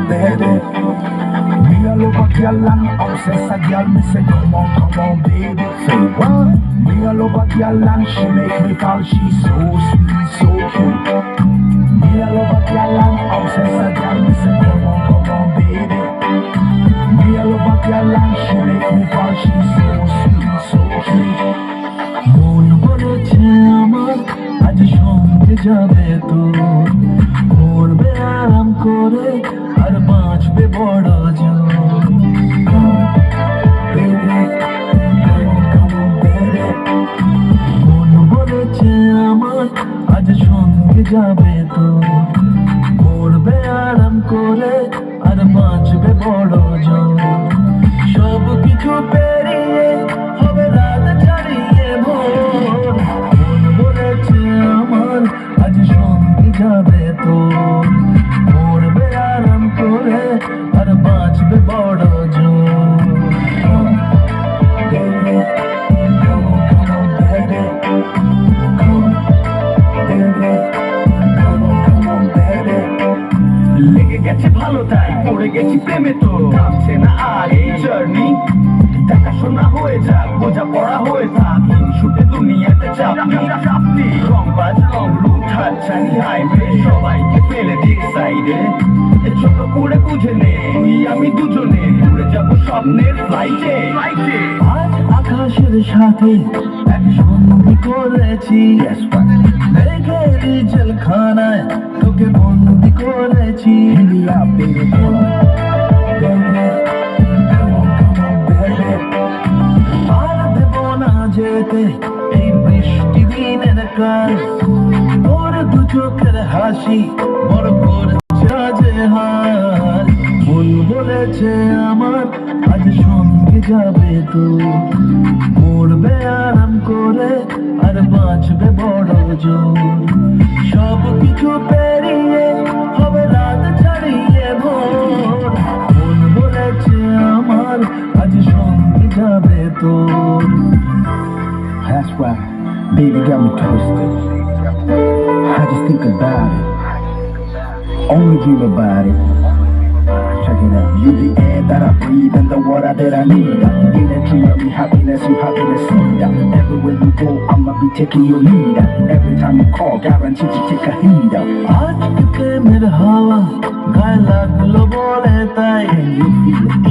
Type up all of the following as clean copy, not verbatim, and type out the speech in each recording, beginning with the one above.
baby. Me a love a girl and obsess a girl. Me say come on, baby. Say what? Me a love a girl and she make me fall. She's so sweet, so cute. Me a love a girl and obsess a girl. Me say come on, baby. Me a love a girl and she make me fall. She's so sweet, so cute. মন বলেছে আমার আজ সঙ্গে যাবে তো, করবে আরাম করে আর বাঁচবে বড় জন। মন বলেছে আমার আজ সঙ্গে যাবে তো, করবে আরাম করে আর বাঁচবে বড় জন। সব কিছু পেরিয়ে হবে রাত ছাড়িয়ে ভোর। মন বলেছে আমার আজ সঙ্গে যাবে তো, করবে আরাম করে আর বাঁচবে বড় জন। লেগে গেছে ভালো তাই পড়ে গেছি প্রেমে, তো থামছে না আর এই জার্নি। দেখাশোনা হয়ে যাক, বোঝা পড়া হয়ে থাক, শুটে দুনিয়াতে চাপনি। রংবাজ রং রুট হাতছানি হাইওয়ে, সবাইকে ফেলে দিক সাইডে। ছোট করে বুঝে নে তুই আমি দুজনে উড়ে যাবো স্বপ্নের ফ্লাইটে। আজ আকাশের সাথে এক সন্ধি করেছি, দেখে জেলখানায় তোকে বন্দি করেছি। আর দেব না যেতে এই বৃষ্টি দিনের কাজ, তোর দু চোখের হাসি বড় করছে যে হার। মন বলেছে আমার আজ সঙ্গে যাবে তো, করবে আরাম করে আর বাঁচবে বড় জন। সব কিছু পেরিয়ে হবে রাত ছাড়িয়ে ভোর। মন বলেছে আমার আজ সঙ্গে যাবে তো। That's why baby got me twisted. I just think about it, only dream about it. Check it out. You the air that I breathe and the water that I need. Energy of me happiness, you happiness seed. Everywhere you go, I'ma be taking your lead. Every time you call, guaranteed to take a heed. আজকে প্রেমের হাওয়া গায়ে লাগলো বলে তাই,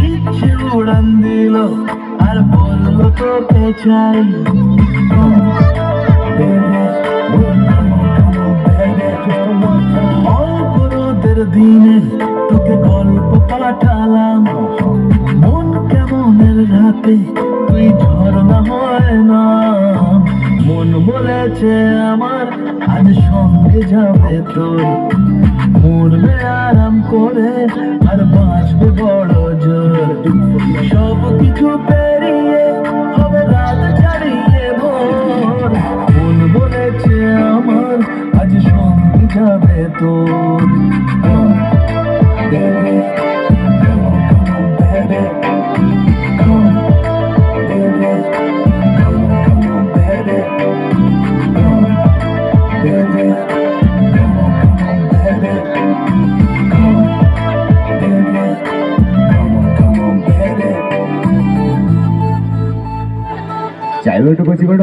ইচ্ছে উড়ান দিল আর বললো তোকে চাই। অল্প রোদের দিনে তোকে গল্প পাঠালাম, মন কেমনের রাতে তুই ঝরনা হয় না। মন বলেছে আমার আজ সঙ্গে যাবে তোর, মরবে আরাম করে আর বাঁচবে বড় জোর। সব কিছু পেরিয়ে হবে রাত ছাড়িয়ে ভোর। মন বলেছে আমার আজ সঙ্গে যাবে তোর। চাইবে একটু বেশি করে